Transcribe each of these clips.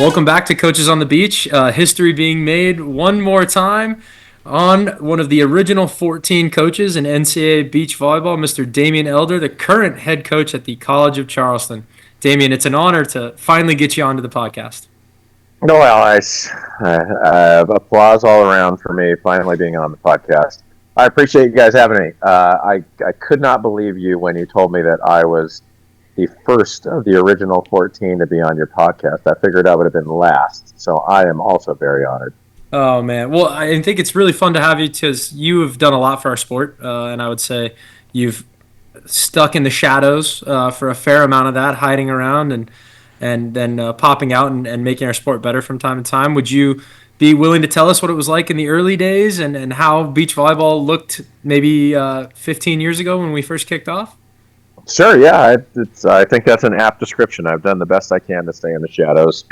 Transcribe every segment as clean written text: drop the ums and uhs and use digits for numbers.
Welcome back to Coaches on the Beach. History being made one more time on one of the original 14 coaches in NCAA beach volleyball, Mr. Damien Elder, the current head coach at the College of Charleston. Damien, it's an honor to finally get you onto the podcast. No, Alice. Applause all around for me finally being on the podcast. I appreciate you guys having me. I could not believe you when you told me that I was the first of the original 14 to be on your podcast. I figured I would have been last, so I am also very honored. Oh, man. Well, I think it's really fun to have you because you have done a lot for our sport, and I would say you've stuck in the shadows for a fair amount of that, hiding around and then popping out and making our sport better from time to time. Would you be willing to tell us what it was like in the early days and how beach volleyball looked maybe 15 years ago when we first kicked off? Sure, yeah. I think that's an apt description. I've done the best I can to stay in the shadows.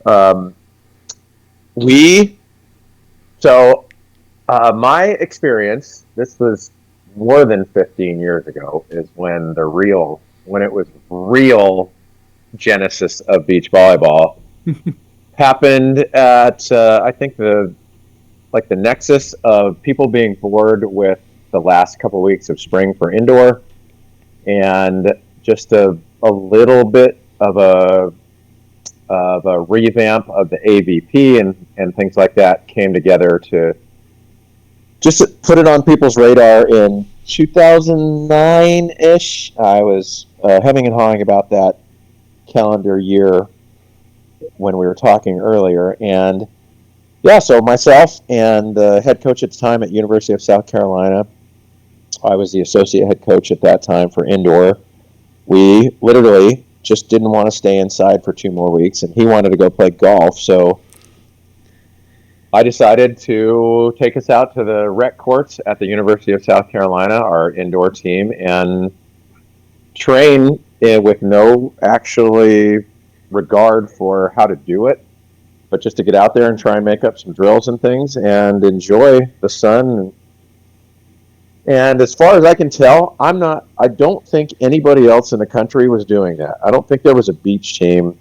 Um, we, so my experience, this was more than 15 years ago, is when it was real genesis of beach volleyball happened at, I think the nexus of people being bored with the last couple weeks of spring for indoor, and just a little bit of a revamp of the AVP and things like that came together to just put it on people's radar in 2009-ish. I was hemming and hawing about that calendar year when we were talking earlier. And yeah, so myself and the head coach at the time at University of South Carolina, I was the associate head coach at that time for indoor. We literally just didn't want to stay inside for 2 more weeks, and he wanted to go play golf. So I decided to take us out to the rec courts at the University of South Carolina, our indoor team, and train with no actually regard for how to do it, but just to get out there and try and make up some drills and things and enjoy the sun. And as far as I can tell, I don't think anybody else in the country was doing that. I don't think there was a beach team,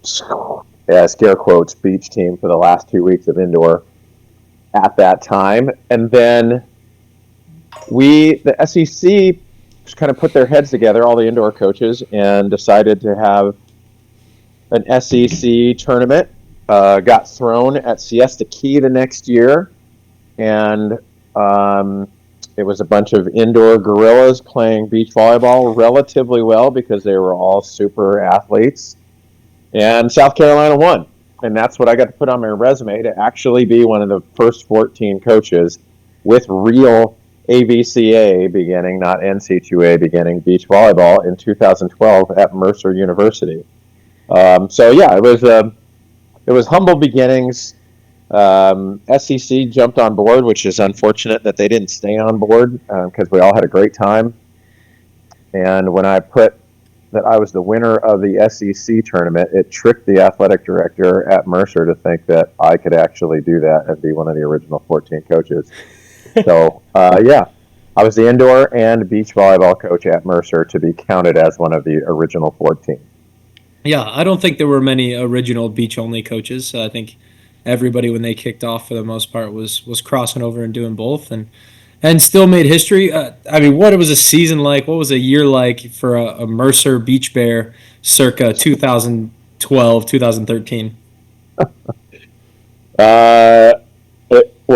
scare quotes, beach team for the last 2 weeks of indoor at that time. And then the SEC kind of put their heads together, all the indoor coaches, and decided to have an SEC tournament. Got thrown at Siesta Key the next year, and it was a bunch of indoor gorillas playing beach volleyball relatively well because they were all super athletes. And South Carolina won. And that's what I got to put on my resume, to actually be one of the first 14 coaches with real AVCA beginning, not NC2A beginning, beach volleyball in 2012 at Mercer University. So yeah, it was humble beginnings. SEC jumped on board, which is unfortunate that they didn't stay on board because we all had a great time. And when I put that I was the winner of the SEC tournament, it tricked the athletic director at Mercer to think that I could actually do that and be one of the original 14 coaches. So, yeah, I was the indoor and beach volleyball coach at Mercer to be counted as one of the original 14. Yeah, I don't think there were many original beach-only coaches. I think everybody, when they kicked off, for the most part, was crossing over and doing both, and still made history. I mean, what was a season like? What was a year like for a Mercer Beach Bear circa 2012, 2013? It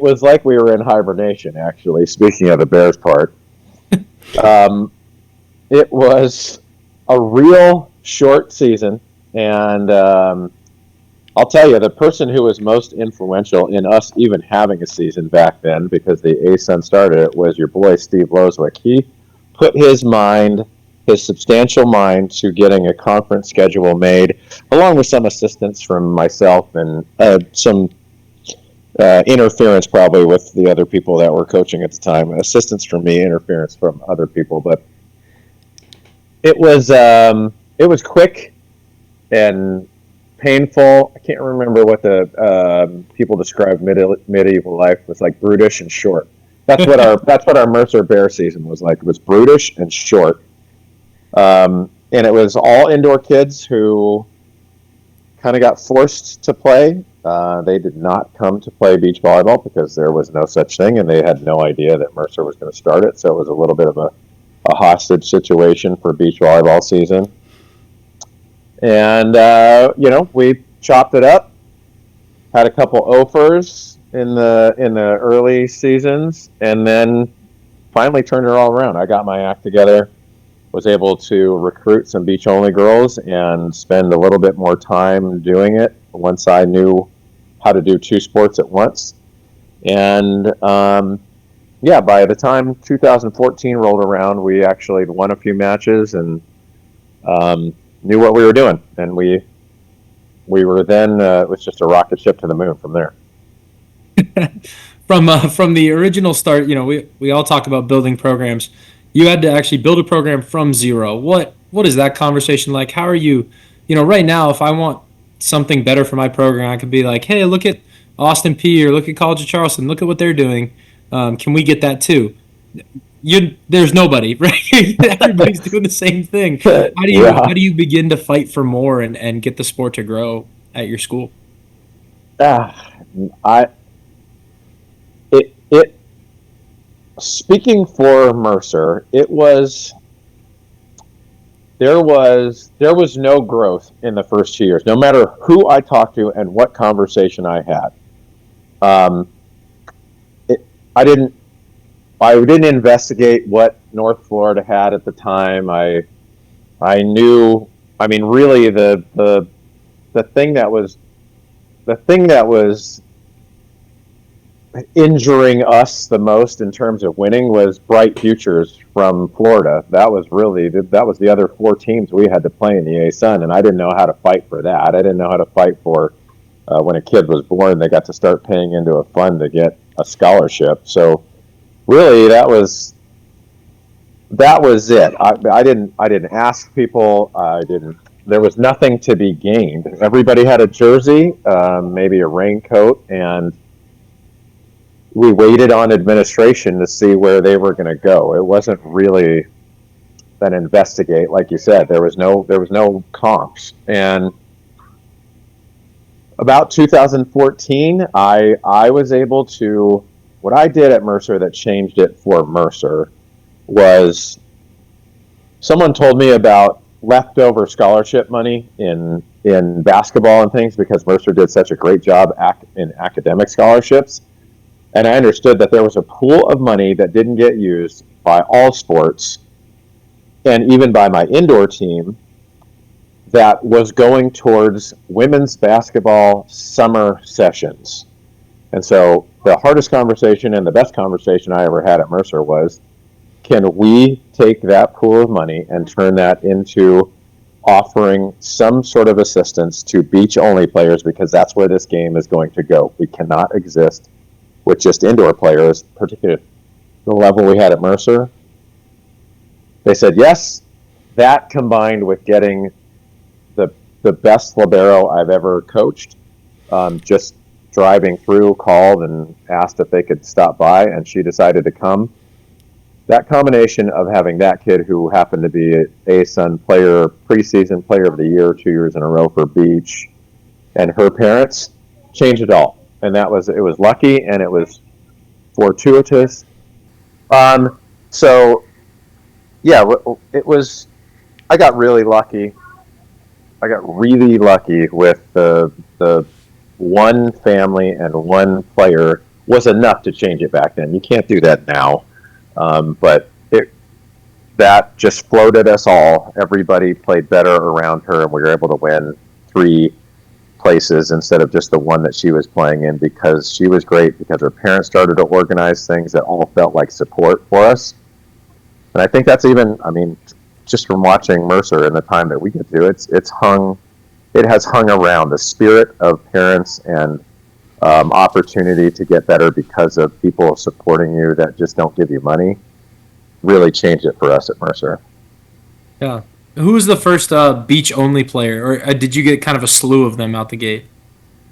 was like we were in hibernation. Actually, speaking of the Bears part, it was a real short season, and I'll tell you, the person who was most influential in us even having a season back then, because the ASUN started it, was your boy Steve Loswick. He put his substantial mind to getting a conference schedule made, along with some assistance from myself and some interference probably with the other people that were coaching at the time. Assistance from me, interference from other people, but it was quick and painful. I can't remember what the people described medieval life was like: brutish and short. That's what our Mercer Bear season was like. It was brutish and short. and it was all indoor kids who kind of got forced to play. They did not come to play beach volleyball because there was no such thing, and they had no idea that Mercer was going to start it. So it was a little bit of a hostage situation for beach volleyball season. And we chopped it up, had a couple offers in the early seasons, and then finally turned it all around. I got my act together, was able to recruit some beach only girls and spend a little bit more time doing it once I knew how to do two sports at once. And by the time 2014 rolled around, we actually won a few matches and knew what we were doing. And we were then it was just a rocket ship to the moon from there. From the original start, we all talk about building programs. You had to actually build a program from zero. What is that conversation like? How are you? Right now, if I want something better for my program, I could be like, hey, look at Austin P or look at College of Charleston. Look at what they're doing. Can we get that too? There's nobody, right? Everybody's doing the same thing. Yeah. How do you begin to fight for more and get the sport to grow at your school? Ah, I it speaking for Mercer, there was no growth in the first 2 years, no matter who I talked to and what conversation I had. Um, it, I didn't investigate what North Florida had at the time. I knew. I mean, really, the thing that was injuring us the most in terms of winning was Bright Futures from Florida. That was the other four teams we had to play in the ASUN, and I didn't know how to fight for that. I didn't know how to fight for when a kid was born, they got to start paying into a fund to get a scholarship. So really, that was it. I didn't ask people. I didn't. There was nothing to be gained. Everybody had a jersey, maybe a raincoat, and we waited on administration to see where they were going to go. It wasn't really an investigate, like you said. There was no comps. And about 2014, I was able to. What I did at Mercer that changed it for Mercer was someone told me about leftover scholarship money in basketball and things because Mercer did such a great job in academic scholarships. And I understood that there was a pool of money that didn't get used by all sports and even by my indoor team that was going towards women's basketball summer sessions. And so the hardest conversation and the best conversation I ever had at Mercer was, can we take that pool of money and turn that into offering some sort of assistance to beach-only players, because that's where this game is going to go. We cannot exist with just indoor players, particularly the level we had at Mercer. They said yes. That combined with getting the best libero I've ever coached, just driving through, called and asked if they could stop by, and she decided to come. That combination of having that kid who happened to be ASUN player, preseason player of the year 2 years in a row for Beach, and her parents changed it all. And it was lucky and it was fortuitous. So yeah, it was. I got really lucky. With the one family and one player was enough to change it back then. You can't do that now. But that just floated us all. Everybody played better around her, and we were able to win 3 places instead of just the one that she was playing in, because she was great, because her parents started to organize things that all felt like support for us. And I think that's just from watching Mercer and the time that we get to, it has hung around the spirit of parents and opportunity to get better because of people supporting you that just don't give you money. Really changed it for us at Mercer. Yeah. Who was the first beach only player, or did you get kind of a slew of them out the gate?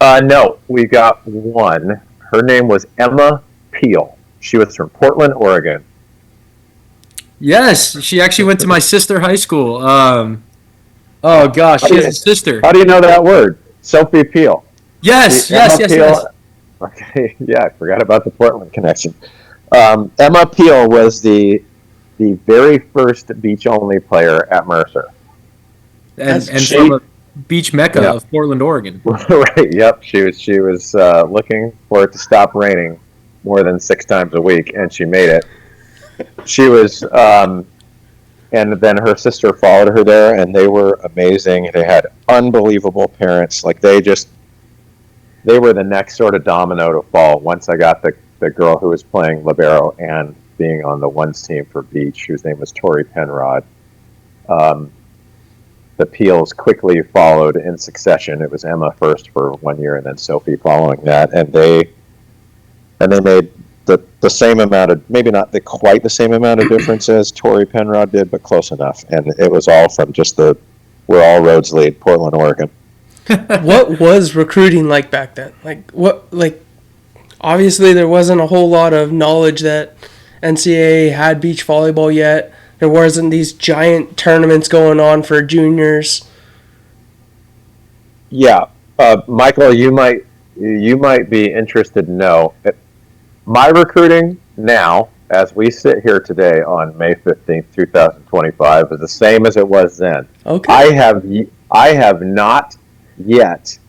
No, we got one. Her name was Emma Peel. She was from Portland, Oregon. Yes, she actually went to my sister high school. Oh gosh, she has a sister. How do you know that word? Sophie Peel. Yes, Emma yes, yes, Peel. yes. Okay, yeah, I forgot about the Portland connection. Emma Peel was the very first beach only player at Mercer. And from She, a beach mecca yeah, of Portland, Oregon. right. Yep, she was looking for it to stop raining more than 6 times a week, and she made it. She was, and then her sister followed her there, and they were amazing. They had unbelievable parents. Like they were the next sort of domino to fall. Once I got the girl who was playing libero and being on the ones team for beach, whose name was Tori Penrod. Um, the Peels quickly followed in succession. It was Emma first for 1 year, and then Sophie following that, and they made the same amount of, maybe not quite the same amount of difference as Tori Penrod did, but close enough. And it was all from just the where all roads lead, Portland, Oregon. What was recruiting like back then? Obviously there wasn't a whole lot of knowledge that NCAA had beach volleyball yet. There wasn't these giant tournaments going on for juniors. Yeah, Michael, you might be interested to know. My recruiting now, as we sit here today on May 15th, 2025, is the same as it was then. Okay. I have not yet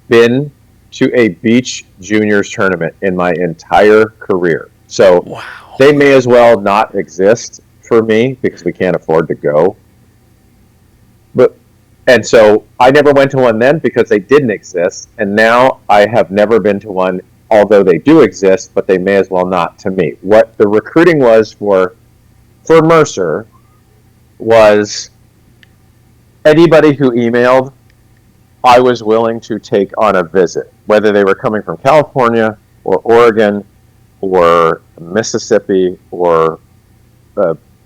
been to a beach juniors tournament in my entire career. So Wow. they may as well not exist for me because we can't afford to go. And so I never went to one then because they didn't exist. And now I have never been to one, although they do exist, but they may as well not to me. What the recruiting was for Mercer was anybody who emailed, I was willing to take on a visit, whether they were coming from California or Oregon or Mississippi or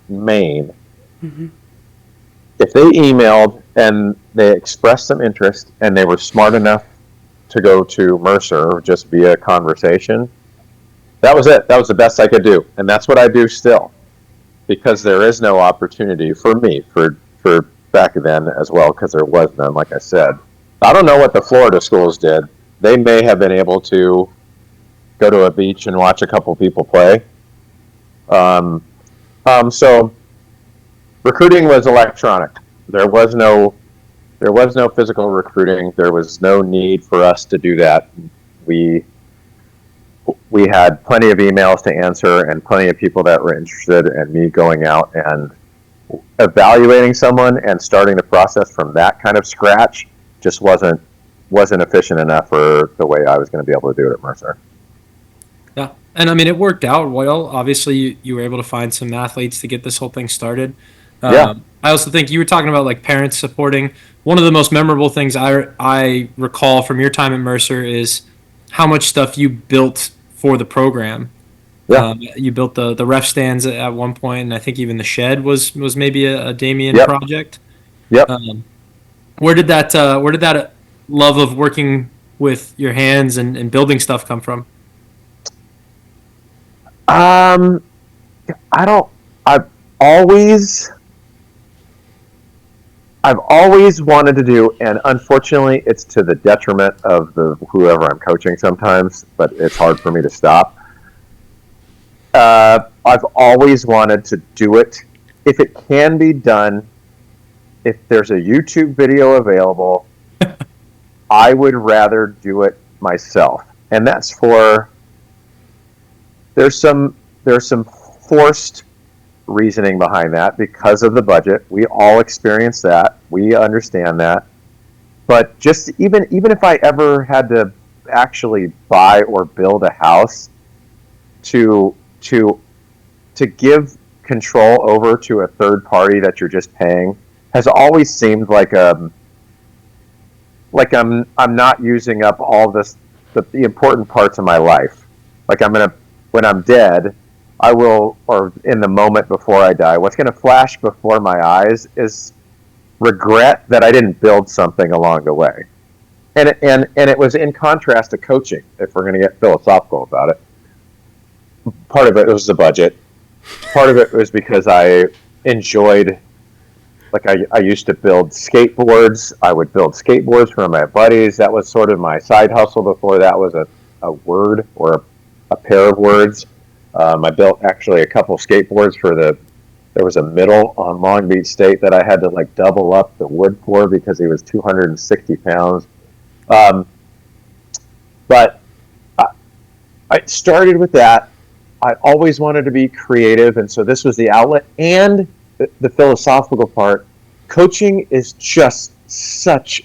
Maine. Mm-hmm. If they emailed and they expressed some interest and they were smart enough to go to Mercer just via conversation, that was it. That was the best I could do. And that's what I do still, because there is no opportunity for me for back then as well, because there was none, like I said. I don't know what the Florida schools did. They may have been able to go to a beach and watch a couple people play. So recruiting was electronic. There was no physical recruiting. There was no need for us to do that. We had plenty of emails to answer and plenty of people that were interested, and me going out and evaluating someone and starting the process from that kind of scratch just wasn't efficient enough for the way I was going to be able to do it at Mercer. Yeah, and I mean it worked out well. Obviously, you were able to find some athletes to get this whole thing started. Yeah. I also think you were talking about like parents supporting. One of the most memorable things I recall from your time at Mercer is how much stuff you built for the program. Yeah. You built the ref stands at one point, and I think even the shed was maybe a Damien Yep. project. Yep. Where did that love of working with your hands and building stuff come from? I don't. I've always wanted to do, and unfortunately, it's to the detriment of whoever I'm coaching sometimes. But it's hard for me to stop. I've always wanted to do it if it can be done. If there's a YouTube video available, I would rather do it myself, and that's for. There's some forced reasoning behind that because of the budget. We all experience that. We understand that. But just even if I ever had to actually buy or build a house to give control over to a third party that you're just paying has always seemed like I'm not using up all the important parts of my life. Like when I'm dead, I will, or in the moment before I die, what's going to flash before my eyes is regret that I didn't build something along the way. And it was in contrast to coaching, if we're going to get philosophical about it. Part of it was the budget. Part of it was because I enjoyed like I used to build skateboards. I would build skateboards for my buddies. That was sort of my side hustle before that was a word or a pair of words. I built actually a couple skateboards there was a middle on Long Beach State that I had to like double up the wood for because he was 260 pounds. But I started with that. I always wanted to be creative, and so this was the outlet and the philosophical part. Coaching is just such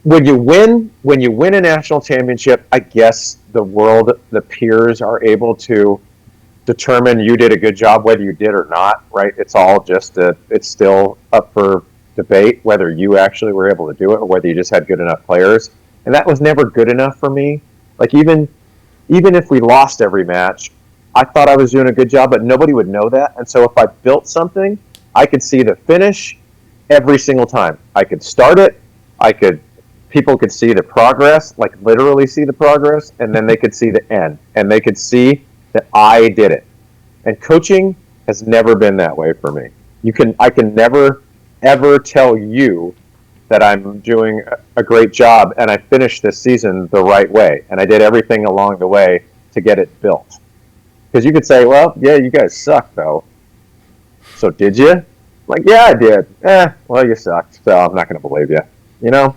when you win a national championship, I guess the peers are able to determine you did a good job whether you did or not, right? It's all just it's still up for debate whether you actually were able to do it or whether you just had good enough players. And that was never good enough for me. Like even if we lost every match, I thought I was doing a good job, but nobody would know that. And so if I built something, I could see the finish every single time. I could start it. People could see the progress, like literally see the progress, and then they could see the end, and they could see that I did it. And coaching has never been that way for me. I can never ever tell you that I'm doing a great job and I finished this season the right way, and I did everything along the way to get it built. Because you could say, well, yeah, you guys suck though. So did you? Like, yeah, I did. Well, you sucked, so I'm not going to believe you. You know?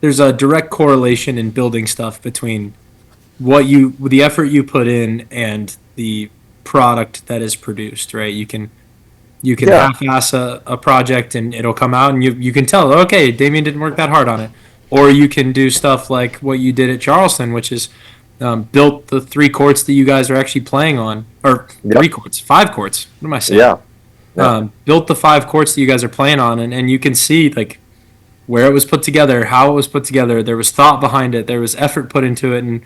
There's a direct correlation in building stuff between the effort you put in and the product that is produced, right? You can half-ass a project and it'll come out and you can tell, okay, Damien didn't work that hard on it. Or you can do stuff like what you did at Charleston, which is built the 3 courts that you guys are actually playing on, or 3 courts, 5 courts. What am I saying? Yeah. Built the 5 courts that you guys are playing on, and you can see like where it was put together, how it was put together. There was thought behind it. There was effort put into it, and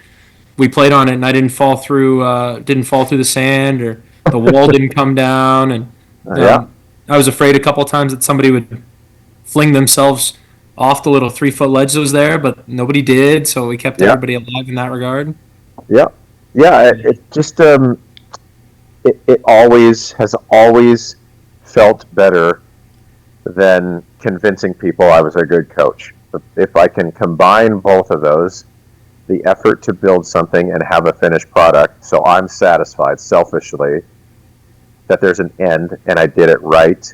we played on it. And I didn't fall through the sand, or the wall didn't come down. And I was afraid a couple of times that somebody would fling themselves off the little 3-foot ledge that was there, but nobody did. So we kept everybody alive in that regard. Yeah. It just it has always felt better than convincing people I was a good coach. If I can combine both of those, the effort to build something and have a finished product, so I'm satisfied selfishly that there's an end and I did it right.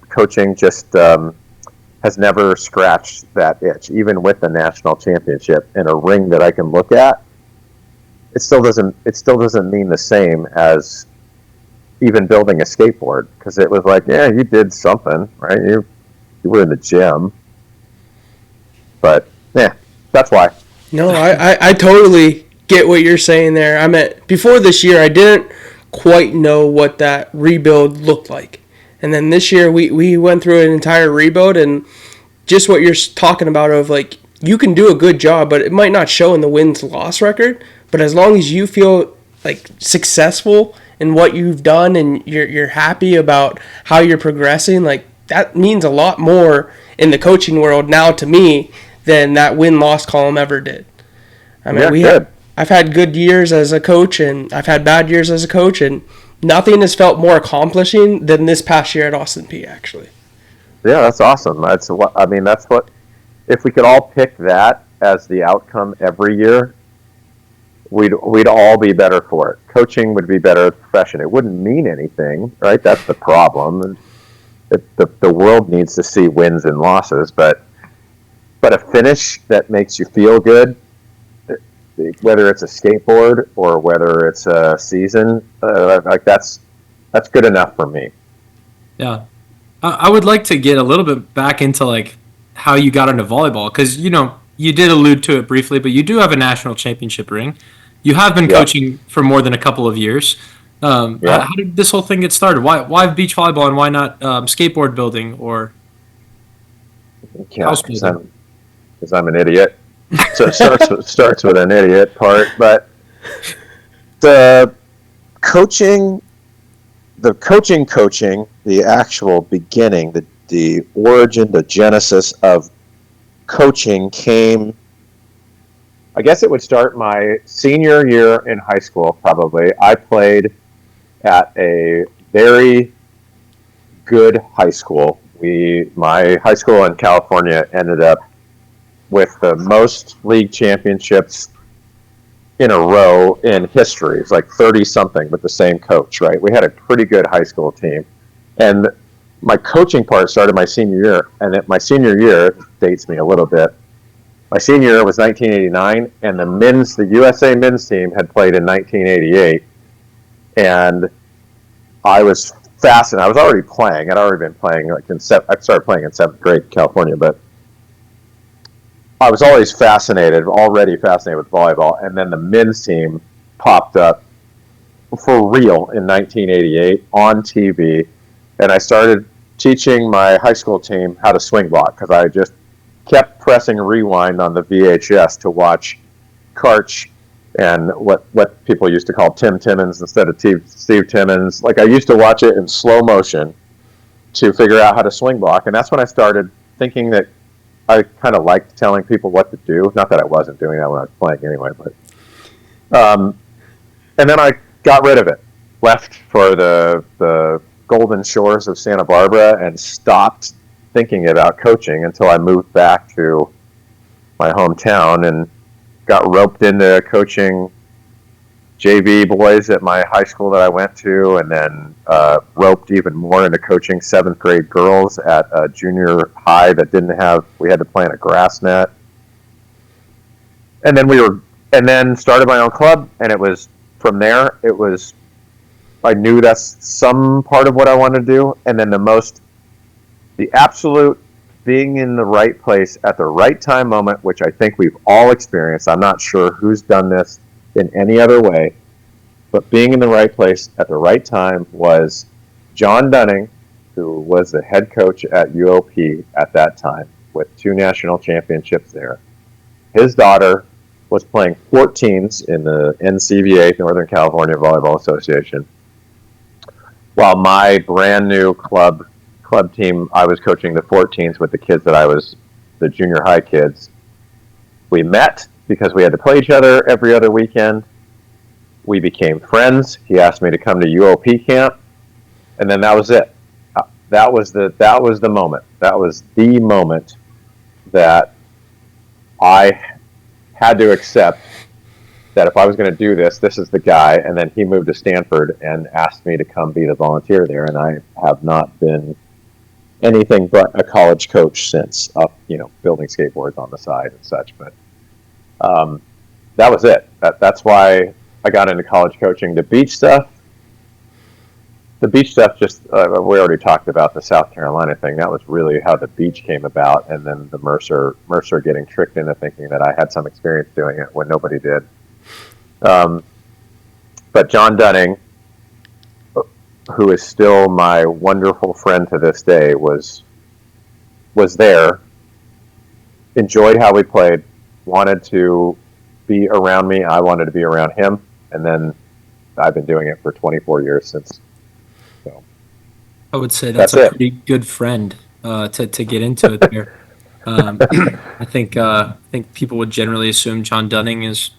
Coaching just has never scratched that itch, even with the national championship and a ring that I can look at. It still doesn't mean the same as even building a skateboard, because it was like, yeah, you did something, right? You were in the gym, but yeah, that's why. No, I totally get what you're saying there. Before this year, I didn't quite know what that rebuild looked like, and then this year we went through an entire rebuild, and just what you're talking about of like, you can do a good job, but it might not show in the wins-loss record. But as long as you feel like successful in what you've done and you're happy about how you're progressing, like that means a lot more in the coaching world now to me than that win-loss column ever did. I mean, I've had good years as a coach and I've had bad years as a coach, and nothing has felt more accomplishing than this past year at Austin Peay, actually. Yeah, that's awesome. That's what if we could all pick that as the outcome every year, we'd all be better for it. Coaching would be better as a profession. It wouldn't mean anything, right? That's the problem. The world needs to see wins and losses, but a finish that makes you feel good, whether it's a skateboard or whether it's a season, like that's good enough for me. Yeah, I would like to get a little bit back into like how you got into volleyball, because you did allude to it briefly, but you do have a national championship ring. You have been coaching for more than a couple of years. How did this whole thing get started? Why beach volleyball and why not skateboard building or house building? Because I'm an idiot. So it starts with an idiot part, but the coaching, the actual beginning, the origin, the genesis of coaching came, I guess it would start my senior year in high school, probably. I played at a very good high school. My high school in California ended up with the most league championships in a row in history. It's like 30 something with the same coach, right? We had a pretty good high school team. And my coaching part started my senior year. And my senior year dates me a little bit. My senior year was 1989, and the USA men's team had played in 1988. And I was fascinated. I was already playing. I'd already been playing. I started playing in 7th grade in California, but I was already fascinated with volleyball. And then the men's team popped up for real in 1988 on TV. And I started teaching my high school team how to swing block because I just kept pressing rewind on the VHS to watch Karch and what people used to call Tim Timmons instead of Steve Timmons. Like, I used to watch it in slow motion to figure out how to swing block. And that's when I started thinking that I kind of liked telling people what to do. Not that I wasn't doing that when I was playing anyway, but and then I got rid of it, left for the golden shores of Santa Barbara, and stopped thinking about coaching until I moved back to my hometown and got roped into coaching JV boys at my high school that I went to, and then roped even more into coaching 7th grade girls at a junior high that we had to play in a grass net. And then started my own club, and from there, I knew that's some part of what I wanted to do. And then the absolute being in the right place at the right time moment, which I think we've all experienced. I'm not sure who's done this in any other way, but being in the right place at the right time was John Dunning, who was the head coach at UOP at that time with 2 national championships there. His daughter was playing 14s in the NCVA, Northern California Volleyball Association, while my brand new club team, I was coaching the 14s with the kids the junior high kids. We met because we had to play each other every other weekend. We became friends. He asked me to come to UOP camp, and then that was it. That was the moment. That was the moment that I had to accept that if I was going to do this is the guy. And then he moved to Stanford and asked me to come be the volunteer there, and I have not been anything but a college coach since, building skateboards on the side and such. But that was it. That's why I got into college coaching. The beach stuff just, we already talked about the South Carolina thing. That was really how the beach came about. And then the Mercer getting tricked into thinking that I had some experience doing it when nobody did. But John Dunning, who is still my wonderful friend to this day, was there, enjoyed how we played, wanted to be around me. I wanted to be around him. And then I've been doing it for 24 years since. So I would say that's a pretty good friend to get into it there. I think people would generally assume John Dunning is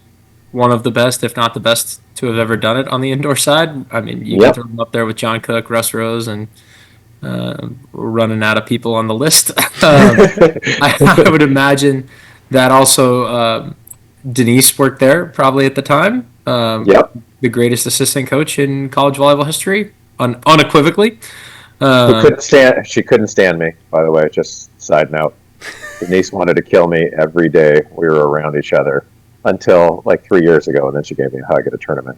one of the best, if not the best, to have ever done it on the indoor side. I mean, you can throw him up there with John Cook, Russ Rose, and running out of people on the list. I would imagine that also Denise worked there probably at the time. The greatest assistant coach in college volleyball history, unequivocally. She couldn't stand me, by the way, just side note. Denise wanted to kill me every day we were around each other until like 3 years ago, and then she gave me a hug at a tournament.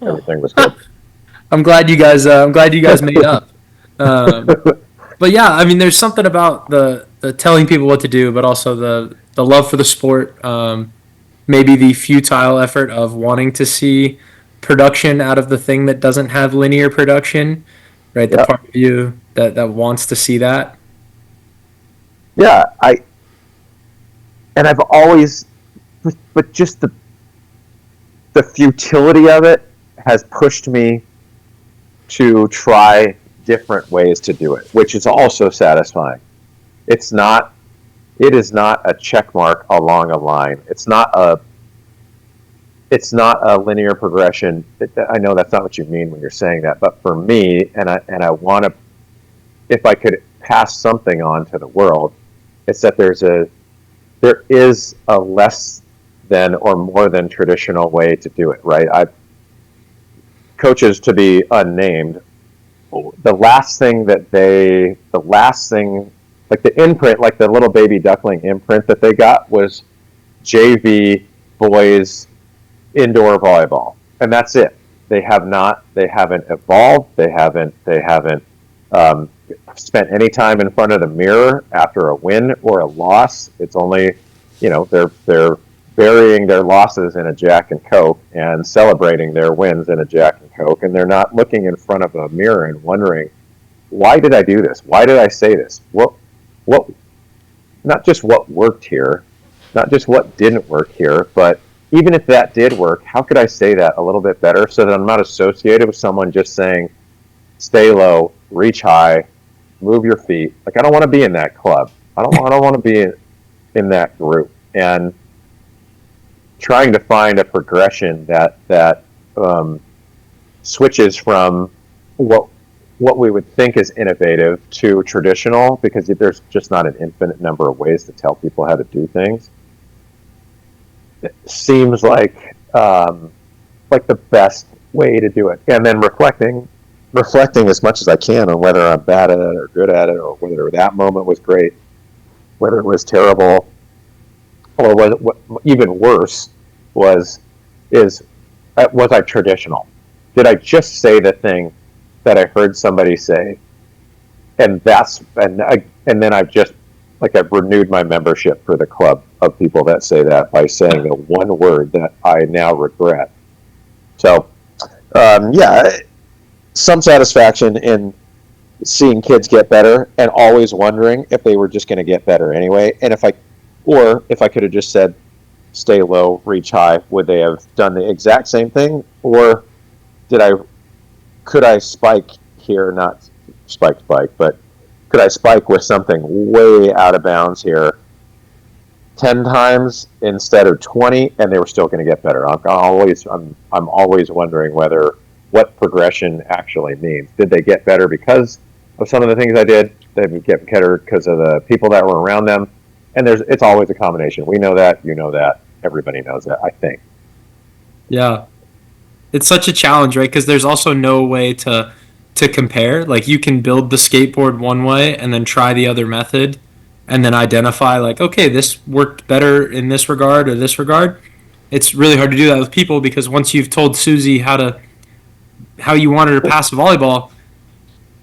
Everything was good. I'm glad you guys made up. But yeah, I mean, there's something about the telling people what to do, but also the love for the sport. Maybe the futile effort of wanting to see production out of the thing that doesn't have linear production, right? The part of you that wants to see that. Yeah, I've always, but just the futility of it has pushed me to try different ways to do it, which is also satisfying. It is not a check mark along a line. It's not it's not a linear progression. I know that's not what you mean when you're saying that, but for me, and I want to, if I could pass something on to the world, it's that there is a less than or more than traditional way to do it, right? Coaches to be unnamed, the last thing, like the imprint, like the little baby duckling imprint that they got was JV boys indoor volleyball, and that's it. They haven't evolved. They haven't spent any time in front of the mirror after a win or a loss. It's only, they're burying their losses in a Jack and Coke and celebrating their wins in a Jack and Coke, and they're not looking in front of a mirror and wondering, why did I do this? Why did I say this? What, not just what worked here, not just what didn't work here, but even if that did work, how could I say that a little bit better so that I'm not associated with someone just saying, stay low, reach high, move your feet. Like, I don't want to be in that club. I don't want to be in that group. And trying to find a progression that switches from what we would think is innovative to traditional, because there's just not an infinite number of ways to tell people how to do things. It seems like the best way to do it, and then reflecting as much as I can on whether I'm bad at it or good at it, or whether that moment was great, whether it was terrible, or what even worse was I traditional? Did I just say the thing that I heard somebody say, and then I've renewed my membership for the club of people that say that by saying the one word that I now regret. So, some satisfaction in seeing kids get better and always wondering if they were just going to get better anyway. And if I could have just said, stay low, reach high, would they have done the exact same thing? Or could I spike here, not spike, but could I spike with something way out of bounds here 10 times instead of 20, and they were still going to get better? I'm always wondering what progression actually means. Did they get better because of some of the things I did? Did they get better because of the people that were around them? And it's always a combination. We know that, you know that, everybody knows that, I think. Yeah. It's such a challenge, right? Because there's also no way to compare. Like, you can build the skateboard one way and then try the other method and then identify, like, okay, this worked better in this regard or this regard. It's really hard to do that with people, because once you've told Susie how you want her to pass a volleyball,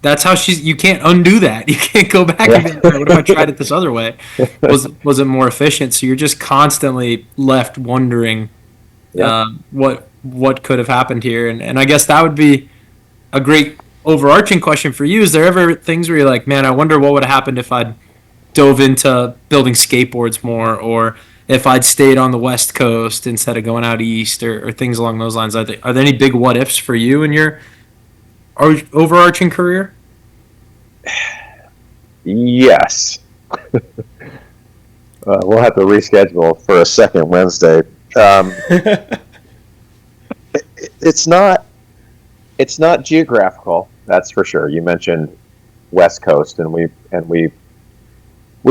that's how you can't undo that. You can't go back and be like, what if I tried it this other way? Was it more efficient? So you're just constantly left wondering what could have happened here. And I guess that would be a great overarching question for you. Is there ever things where you're like, man, I wonder what would have happened if I'd dove into building skateboards more, or if I'd stayed on the West Coast instead of going out east, or things along those lines? Are there any big what ifs for you in your overarching career? Yes. We'll have to reschedule for a second Wednesday. It's not geographical, that's for sure. You mentioned West Coast, and we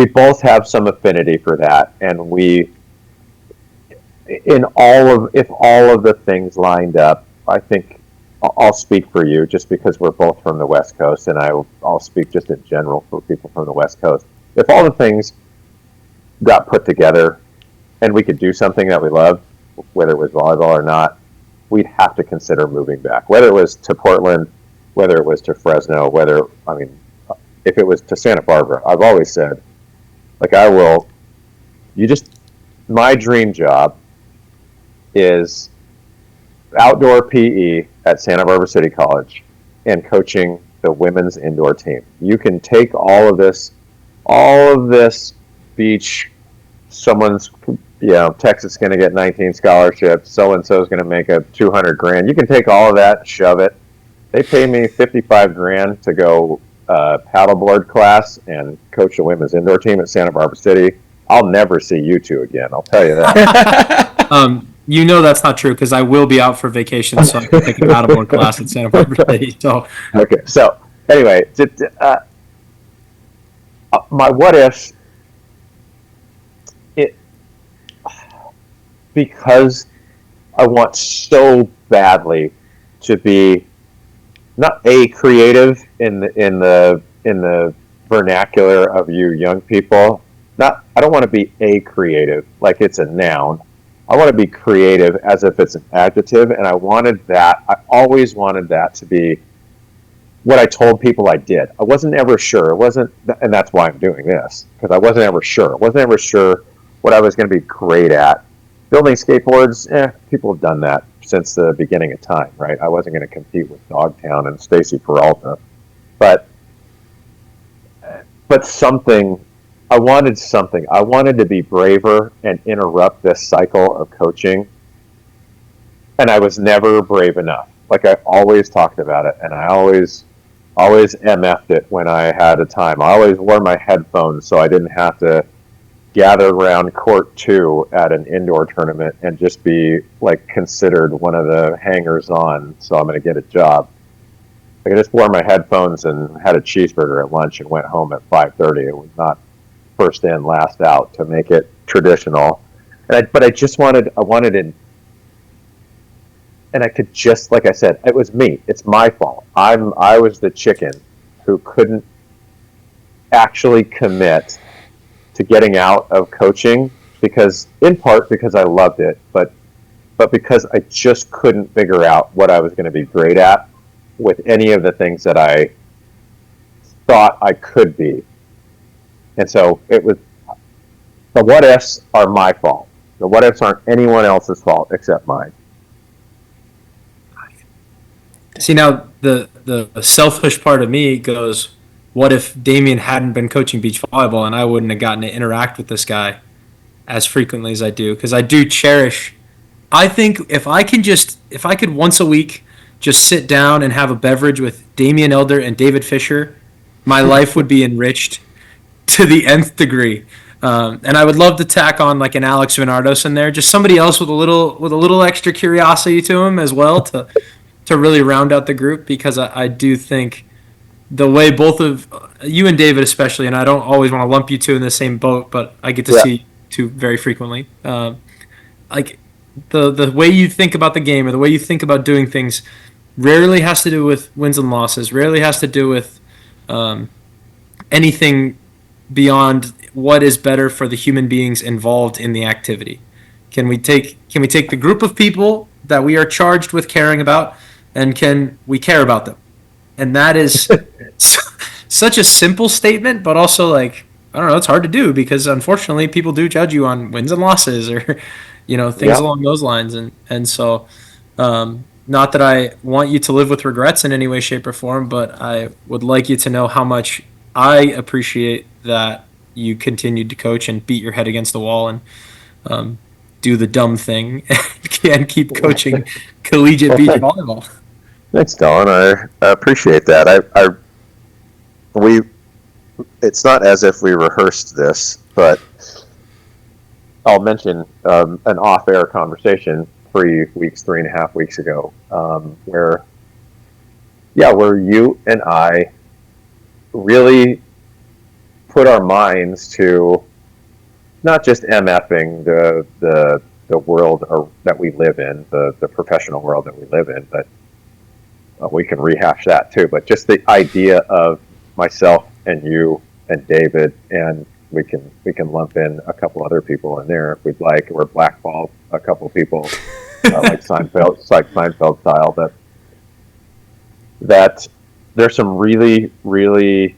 both have some affinity for that, and if all of the things lined up, I think I'll speak for you just because we're both from the West Coast, and I'll speak just in general for people from the West Coast. If all the things got put together and we could do something that we loved, whether it was volleyball or not, we'd have to consider moving back. Whether it was to Portland, whether it was to Fresno, if it was to Santa Barbara, I've always said, like, my dream job is outdoor PE at Santa Barbara City College and coaching the women's indoor team. You can take all of this beach, someone's, Texas is going to get 19 scholarships, so-and-so is going to make a $200,000. You can take all of that, shove it. They pay me $55,000 to go paddleboard class and coach the women's indoor team at Santa Barbara City. I'll never see you two again, I'll tell you that. you know that's not true because I will be out for vacation, so I can take a paddleboard class at Santa Barbara City. So Okay, so anyway, my what ifs, it because I want so badly to be not a creative in the vernacular of you young people. Not I don't want to be a creative like it's a noun. I want to be creative as if it's an adjective, and I wanted that. I always wanted that to be what I told people I did. I wasn't ever sure. It wasn't, and that's why I'm doing this because I wasn't ever sure. I wasn't ever sure what I was going to be great at. Building skateboards, people have done that since the beginning of time, right? I wasn't going to compete with Dogtown and Stacy Peralta, but something. I wanted something. I wanted to be braver and interrupt this cycle of coaching, and I was never brave enough. Like I always talked about it, and I always MF'd it when I had a time. I always wore my headphones so I didn't have to gather around court 2 at an indoor tournament and just be like considered one of the hangers on, so I'm going to get a job. Like I just wore my headphones and had a cheeseburger at lunch and went home at 5:30. It was not first in, last out to make it traditional. But I wanted it, and I could just, like I said, it was me. It's my fault. I was the chicken who couldn't actually commit to getting out of coaching because, in part, because I loved it, but because I just couldn't figure out what I was going to be great at with any of the things that I thought I could be. And so it was, the what ifs are my fault. The what ifs aren't anyone else's fault except mine. see now the selfish part of me goes, what if Damien hadn't been coaching beach volleyball and I wouldn't have gotten to interact with this guy as frequently as I do? Because I do cherish. I think if I could once a week just sit down and have a beverage with Damien Elder and David Fisher, my life would be enriched to the nth degree. And I would love to tack on like an Alex Venardos in there, just somebody else with a little extra curiosity to him as well to really round out the group because I do think the way both of you and David especially, and I don't always want to lump you two in the same boat, but I get to Yeah. see you two very frequently. Like the way you think about the game or the way you think about doing things rarely has to do with wins and losses. Rarely has to do with anything beyond what is better for the human beings involved in the activity. Can we take the group of people that we are charged with caring about, and can we care about them? And that is such a simple statement, but also like I don't know, it's hard to do because unfortunately people do judge you on wins and losses or things Yeah. along those lines, and so not that I want you to live with regrets in any way, shape, or form, but I would like you to know how much I appreciate that you continued to coach and beat your head against the wall and do the dumb thing and keep coaching collegiate beach volleyball. Thanks, Colin. I appreciate that. We it's not as if we rehearsed this, but I'll mention an off-air conversation 3.5 weeks ago, where you and I really put our minds to not just MFing the world that we live in, the professional world that we live in, but we can rehash that too. But just the idea of myself and you and David, and we can lump in a couple other people in there if we'd like, or blackball a couple people like Seinfeld style. That there's some really, really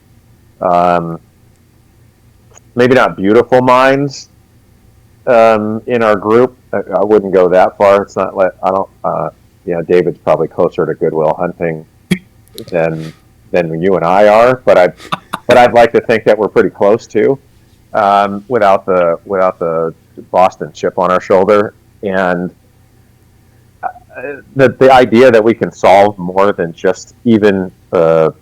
maybe not beautiful minds in our group. I wouldn't go that far. It's not like I don't. David's probably closer to Goodwill Hunting than you and I are, but I'd like to think that we're pretty close to, without the Boston chip on our shoulder, and the idea that we can solve more than just even the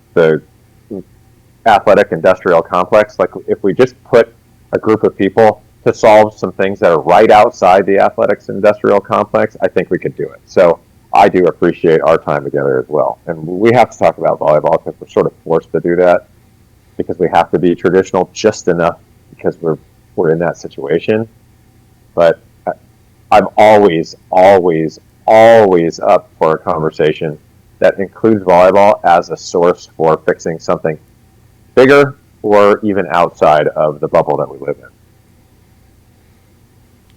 athletic industrial complex. Like if we just put a group of people to solve some things that are right outside the athletics industrial complex, I think we could do it. So I do appreciate our time together as well. And we have to talk about volleyball because we're sort of forced to do that because we have to be traditional just enough because we're in that situation. But I'm always up for a conversation that includes volleyball as a source for fixing something bigger or even outside of the bubble that we live in.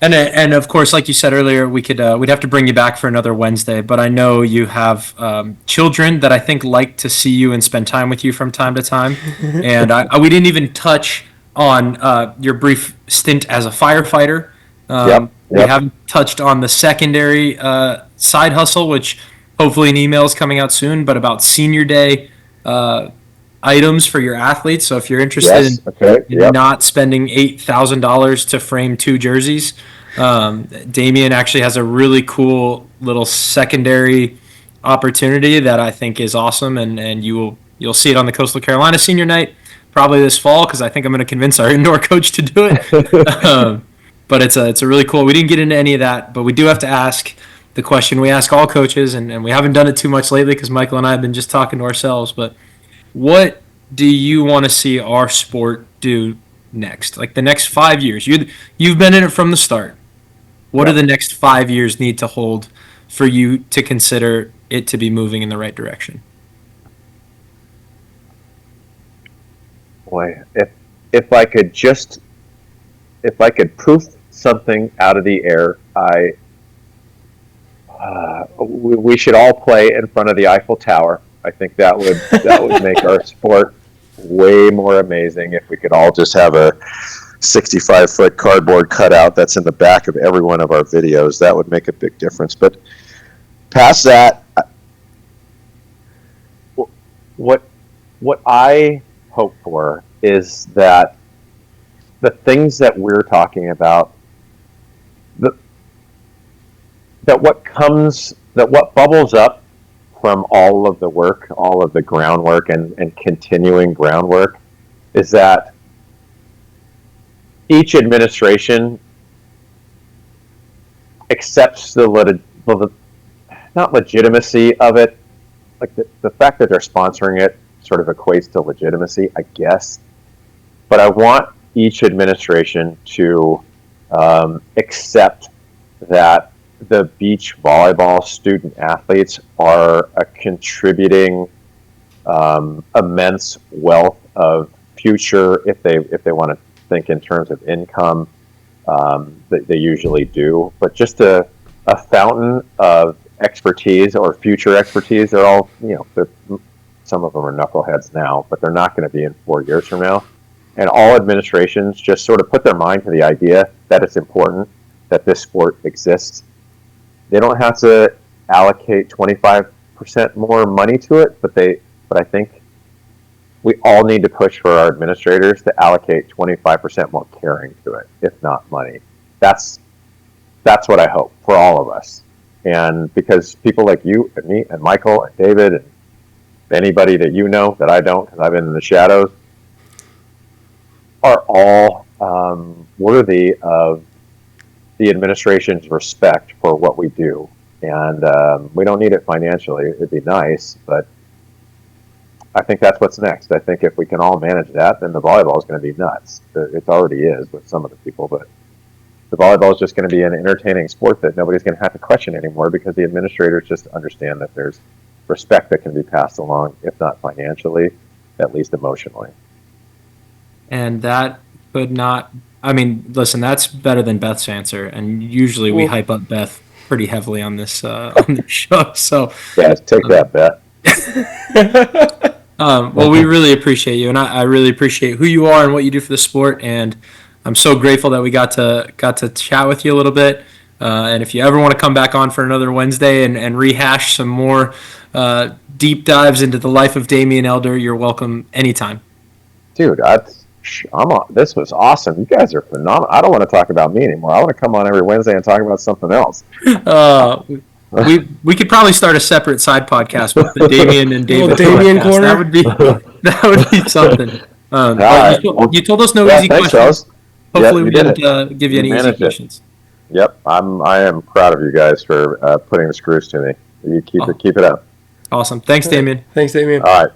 And of course, like you said earlier, we'd have to bring you back for another Wednesday. But I know you have children that I think like to see you and spend time with you from time to time. And we didn't even touch on your brief stint as a firefighter. We haven't touched on the secondary side hustle, which hopefully an email is coming out soon, but about senior day items for your athletes. So if you're interested in not spending $8,000 to frame 2 jerseys, Damien actually has a really cool little secondary opportunity that I think is awesome, and you'll see it on the Coastal Carolina Senior Night probably this fall because I think I'm going to convince our indoor coach to do it. But it's a really cool. We didn't get into any of that, but we do have to ask the question we ask all coaches, and we haven't done it too much lately because Michael and I have been just talking to ourselves. But what do you want to see our sport do next? Like the next 5 years. You've been in it from the start. What do the next 5 years need to hold for you to consider it to be moving in the right direction? Boy, if I could poof something out of the air, we should all play in front of the Eiffel Tower. I think that would make our sport way more amazing if we could all just have a 65-foot cardboard cutout that's in the back of every one of our videos. That would make a big difference. But past that, what I hope for is that the things that we're talking about, that what bubbles up from all of the work, all of the groundwork and continuing groundwork, is that each administration accepts not legitimacy of it, like the fact that they're sponsoring it sort of equates to legitimacy, I guess. But I want each administration to accept that the beach volleyball student athletes are a contributing immense wealth of future, if they want to think in terms of income, they usually do. But just a fountain of expertise or future expertise. They're all, some of them are knuckleheads now, but they're not going to be in 4 years from now. And all administrations just sort of put their mind to the idea that it's important that this sport exists. They don't have to allocate 25% more money to it, but I think we all need to push for our administrators to allocate 25% more caring to it, if not money. That's what I hope for all of us. And because people like you and me and Michael and David and anybody that you know that I don't, because I've been in the shadows, are all worthy of the administration's respect for what we do. And we don't need it financially. It'd be nice, but I think that's what's next. I think if we can all manage that, then the volleyball is going to be nuts. It already is with some of the people, but the volleyball is just going to be an entertaining sport that nobody's going to have to question anymore because the administrators just understand that there's respect that can be passed along, if not financially, at least emotionally. And that could not, listen, that's better than Beth's answer. And usually we hype up Beth pretty heavily on this show. So yeah, take that, Beth. Well, we really appreciate you, and I really appreciate who you are and what you do for the sport. And I'm so grateful that we got to chat with you a little bit. And if you ever want to come back on for another Wednesday and rehash some more deep dives into the life of Damien Elder, you're welcome anytime. Dude, this was awesome. You guys are phenomenal. I don't want to talk about me anymore. I want to come on every Wednesday and talk about something else. We could probably start a separate side podcast with the Damien and David Damien corner. That would be something. You told us no easy questions. Hopefully, you we did didn't give you You any easy managed it. questions. Yep, I am proud of you guys for putting the screws to me. You keep it up. Awesome. Thanks, Damien. Thanks, Damien. All right.